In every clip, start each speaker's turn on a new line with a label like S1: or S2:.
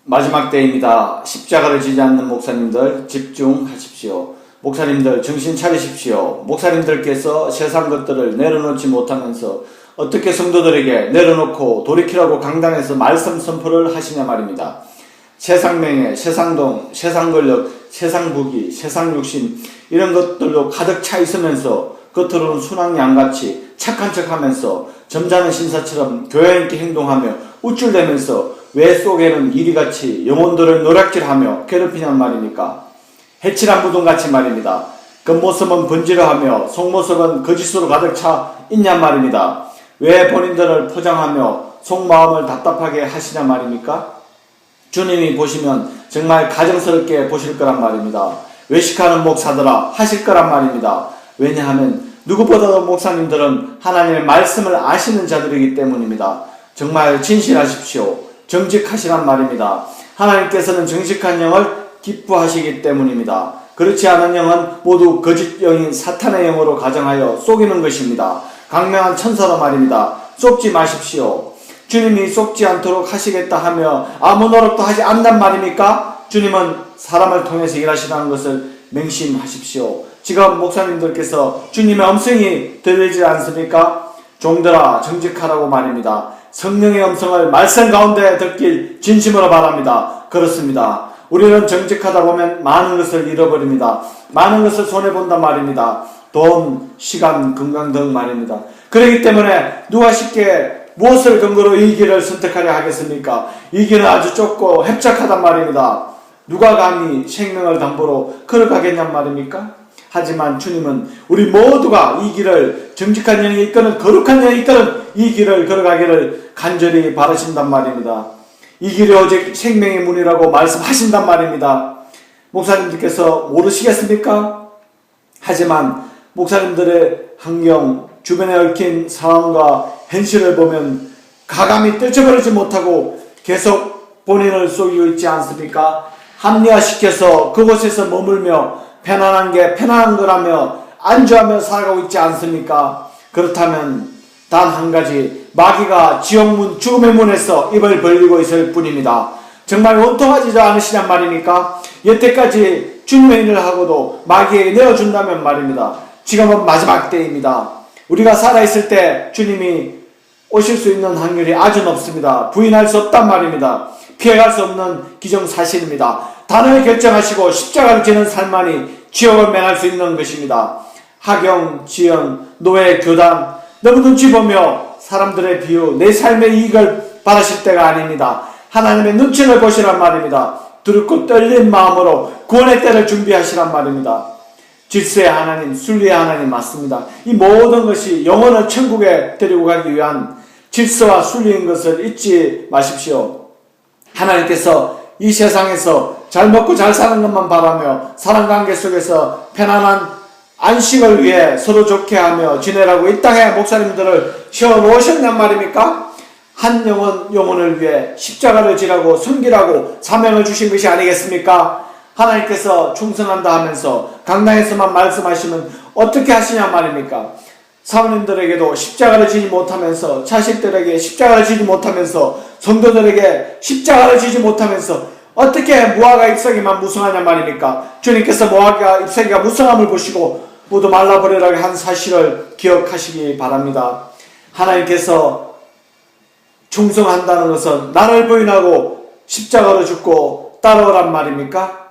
S1: 마지막 때입니다. 십자가를 지지 않는 목사님들 집중하십시오. 목사님들 정신 차리십시오. 목사님들께서 세상 것들을 내려놓지 못하면서 어떻게 성도들에게 내려놓고 돌이키라고 강단에서 말씀 선포를 하시냐 말입니다. 세상 명예, 세상 돈, 세상 권력, 세상 부귀, 세상 욕심 이런 것들로 가득 차 있으면서 겉으로는 순한 양같이 착한 척하면서 점잖은 신사처럼 교양 있게 행동하며 우쭐대면서 왜 속에는 이리같이 영혼들을 노략질하며 괴롭히냔 말입니까? 해칠한 무덤같이 말입니다. 겉모습은 번지르하며 속모습은 거짓으로 가득 차 있냔 말입니다. 왜 본인들을 포장하며 속마음을 답답하게 하시냐 말입니까? 주님이 보시면 정말 가정스럽게 보실 거란 말입니다. 외식하는 목사들아 하실 거란 말입니다. 왜냐하면 누구보다도 목사님들은 하나님의 말씀을 아시는 자들이기 때문입니다. 정말 진실하십시오. 정직하시란 말입니다. 하나님께서는 정직한 영을 기뻐하시기 때문입니다. 그렇지 않은 영은 모두 거짓 영인 사탄의 영으로 가정하여 속이는 것입니다. 강명한 천사로 말입니다. 속지 마십시오. 주님이 속지 않도록 하시겠다 하며 아무 노력도 하지 않단 말입니까? 주님은 사람을 통해서 일하시라는 것을 맹심하십시오. 지금 목사님들께서 주님의 음성이 들리지 않습니까? 종들아 정직하라고 말입니다. 성령의 음성을 말씀 가운데 듣길 진심으로 바랍니다. 그렇습니다. 우리는 정직하다 보면 많은 것을 잃어버립니다. 많은 것을 손해본단 말입니다. 돈, 시간, 건강 등 말입니다. 그렇기 때문에 누가 쉽게 무엇을 근거로 이 길을 선택하려 하겠습니까? 이 길은 아주 좁고 협착하단 말입니다. 누가 감히 생명을 담보로 걸어가겠냔 말입니까? 하지만 주님은 우리 모두가 이 길을 정직한 영이 이끄는 거룩한 영이 이끄는 이 길을 걸어가기를 간절히 바라신단 말입니다. 이 길이 오직 생명의 문이라고 말씀하신단 말입니다. 목사님들께서 모르시겠습니까? 하지만 목사님들의 환경, 주변에 얽힌 상황과 현실을 보면 가감히 떨쳐버리지 못하고 계속 본인을 속이고 있지 않습니까? 합리화시켜서 그곳에서 머물며 편안한 게 편안한 거라며 안주하며 살아가고 있지 않습니까? 그렇다면 단 한 가지 마귀가 지옥문 죽음의 문에서 입을 벌리고 있을 뿐입니다. 정말 원통하지 않으시냔 말입니까? 여태까지 주님의 일을 하고도 마귀에게 내어준다면 말입니다. 지금은 마지막 때입니다. 우리가 살아있을 때 주님이 오실 수 있는 확률이 아주 높습니다. 부인할 수 없단 말입니다. 피해갈 수 없는 기정사실입니다. 단호히 결정하시고 십자가를 지는 삶만이 지옥을 면할 수 있는 것입니다. 학영, 지연, 노예, 교단 너무 눈치 보며 사람들의 비유, 내 삶의 이익을 바라실 때가 아닙니다. 하나님의 눈치를 보시란 말입니다. 두렵고 떨린 마음으로 구원의 때를 준비하시란 말입니다. 질서의 하나님, 순리의 하나님 맞습니다. 이 모든 것이 영혼을 천국에 데리고 가기 위한 질서와 순리인 것을 잊지 마십시오. 하나님께서 이 세상에서 잘 먹고 잘 사는 것만 바라며 사랑관계 속에서 편안한 안식을 위해 서로 좋게 하며 지내라고 이 땅에 목사님들을 세워놓으셨냔 말입니까? 한 영혼을 위해 십자가를 지라고 섬기라고 사명을 주신 것이 아니겠습니까? 하나님께서 충성한다 하면서 강당에서만 말씀하시면 어떻게 하시냐 말입니까? 사모님들에게도 십자가를 지지 못하면서 자식들에게 십자가를 지지 못하면서 성도들에게 십자가를 지지 못하면서 어떻게 무화과 잎사귀만 무성하냐 말입니까? 주님께서 무화과 잎사귀가 무성함을 보시고 모두 말라버리라고 한 사실을 기억하시기 바랍니다. 하나님께서 충성한다는 것은 나를 부인하고 십자가로 죽고 따라오란 말입니까?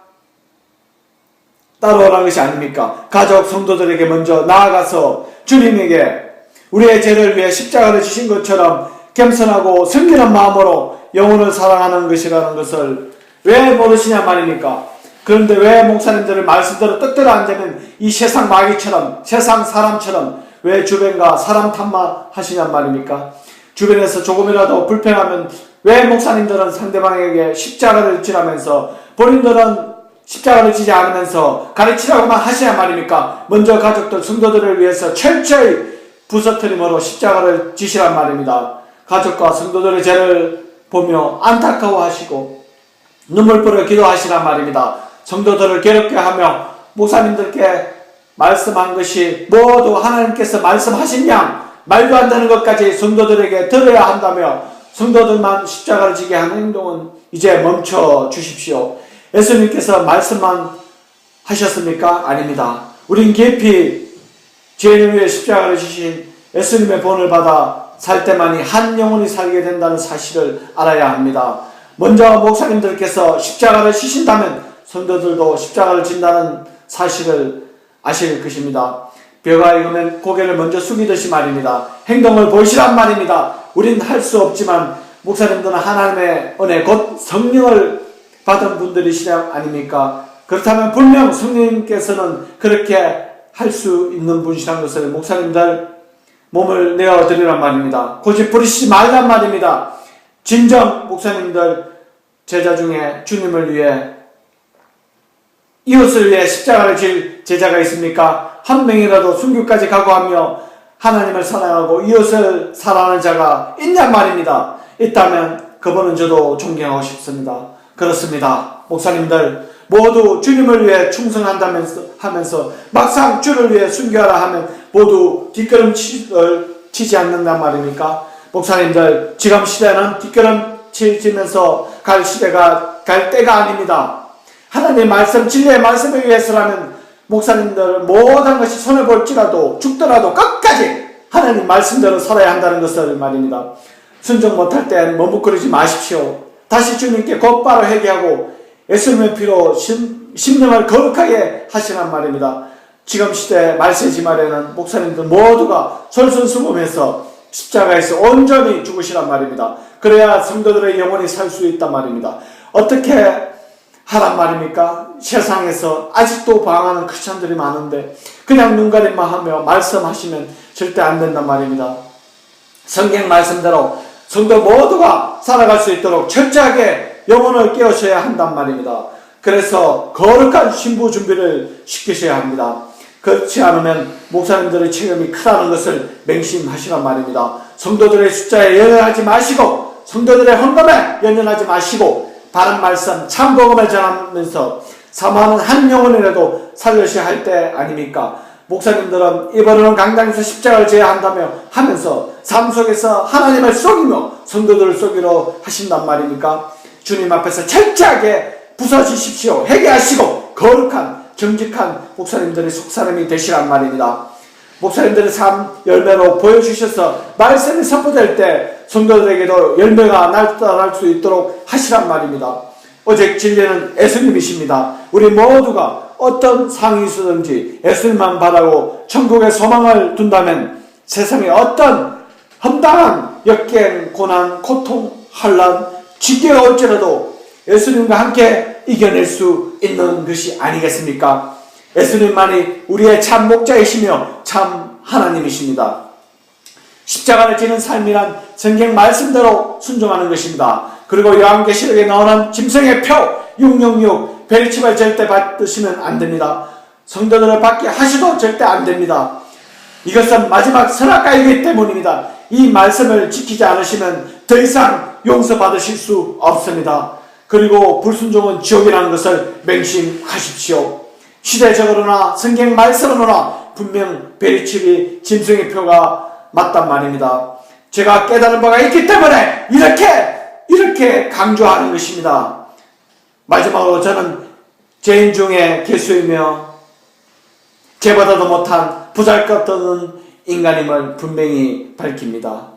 S1: 따라오라는 것이 아닙니까? 가족 성도들에게 먼저 나아가서 주님에게 우리의 죄를 위해 십자가를 지신 것처럼 겸손하고 섬기는 마음으로 영혼을 사랑하는 것이라는 것을 왜 모르시냐 말입니까? 그런데 왜 목사님들을 말씀대로 뜻대로 앉으면 이 세상 마귀처럼 세상 사람처럼 왜 주변과 사람 탐마하시냔 말입니까? 주변에서 조금이라도 불평하면 왜 목사님들은 상대방에게 십자가를 지라면서 본인들은 십자가를 지지 않으면서 가르치라고만 하시냐 말입니까? 먼저 가족들, 성도들을 위해서 철저히 부서뜨림으로 십자가를 지시란 말입니다. 가족과 성도들의 죄를 보며 안타까워하시고 눈물 뿌려 기도하시란 말입니다. 성도들을 괴롭게 하며 목사님들께 말씀한 것이 모두 하나님께서 말씀하신 양 말도 안 되는 것까지 성도들에게 들어야 한다며 성도들만 십자가를 지게 하는 행동은 이제 멈춰 주십시오. 예수님께서 말씀만 하셨습니까? 아닙니다. 우린 깊이 죄인을 위해 십자가를 지신 예수님의 본을 받아 살 때만이 한 영혼이 살게 된다는 사실을 알아야 합니다. 먼저 목사님들께서 십자가를 지신다면 성도들도 십자가를 진다는 사실을 아실 것입니다. 벼가 익으면 고개를 먼저 숙이듯이 말입니다. 행동을 보이시란 말입니다. 우린 할 수 없지만 목사님들은 하나님의 은혜 곧 성령을 받은 분들이시냐 아닙니까? 그렇다면 분명 성령님께서는 그렇게 할 수 있는 분이시란 것을 목사님들 몸을 내어드리란 말입니다. 고집 부리시지 말란 말입니다. 진정 목사님들 제자 중에 주님을 위해 이웃을 위해 십자가를 질 제자가 있습니까? 한 명이라도 순교까지 각오하며 하나님을 사랑하고 이웃을 사랑하는 자가 있냔 말입니다. 있다면 그분은 저도 존경하고 싶습니다. 그렇습니다. 목사님들 모두 주님을 위해 충성한다면서 막상 주를 위해 순교하라 하면 모두 뒷걸음치를 치지 않는단 말입니까? 목사님들 지금 시대는 뒷걸음치면서 갈 시대가 갈 때가 아닙니다. 하나님의 말씀 진리의 말씀을 위해서라면 목사님들 모든 것이 손해볼지라도 죽더라도 끝까지 하나님 말씀대로 살아야 한다는 것을 말입니다. 순종 못할 땐 머뭇거리지 마십시오. 다시 주님께 곧바로 회개하고 예수님의 피로 심령을 거룩하게 하시란 말입니다. 지금 시대 말세지 말에는 목사님들 모두가 솔선수범해서 십자가에서 온전히 죽으시란 말입니다. 그래야 성도들의 영혼이 살 수 있단 말입니다. 어떻게 하란 말입니까? 세상에서 아직도 방황하는 크리스찬들이 많은데 그냥 눈가림만 하며 말씀하시면 절대 안 된단 말입니다. 성경 말씀대로 성도 모두가 살아갈 수 있도록 철저하게 영혼을 깨우셔야 한단 말입니다. 그래서 거룩한 신부 준비를 시키셔야 합니다. 그렇지 않으면 목사님들의 책임이 크다는 것을 맹심하시란 말입니다. 성도들의 숫자에 연연하지 마시고 성도들의 헌금에 연연하지 마시고 바른 말씀 참복음을 전하면서 사모하는 한 영혼이라도 살려셔야 할 때 아닙니까? 목사님들은 이번에는 강당에서 십자가를 져야 한다며 하면서 삶 속에서 하나님을 속이며 성도들을 속이려 하신단 말입니까? 주님 앞에서 철저하게 부서지십시오. 회개하시고 거룩한 정직한 목사님들의 속사람이 되시란 말입니다. 목사님들의 삶 열매로 보여주셔서 말씀이 선포될 때 성도들에게도 열매가 나타날 수 있도록 하시란 말입니다. 오직 진리는 예수님이십니다. 우리 모두가 어떤 상이 있으든지 예수님만 바라고 천국의 소망을 둔다면 세상에 어떤 험당한 역경, 고난, 고통, 환난, 징계가 올지라도 예수님과 함께 이겨낼 수 있는 것이 아니겠습니까? 예수님만이 우리의 참 목자이시며 참 하나님이십니다. 십자가를 지는 삶이란 성경 말씀대로 순종하는 것입니다. 그리고 요한계시록에 나오는 짐승의 표 666 베리칩을 절대 받으시면 안 됩니다. 성도들을 받게 하셔도 절대 안 됩니다. 이것은 마지막 선악과이기 때문입니다. 이 말씀을 지키지 않으시면 더 이상 용서받으실 수 없습니다. 그리고 불순종은 지옥이라는 것을 맹심하십시오. 시대적으로나 성경 말씀으로나 분명 베리칩이 짐승의 표가 맞단 말입니다. 제가 깨달은 바가 있기 때문에 이렇게 강조하는 것입니다. 마지막으로 저는 죄인 중에 개수이며 죄보다도 못한 보잘것없는 인간임을 분명히 밝힙니다.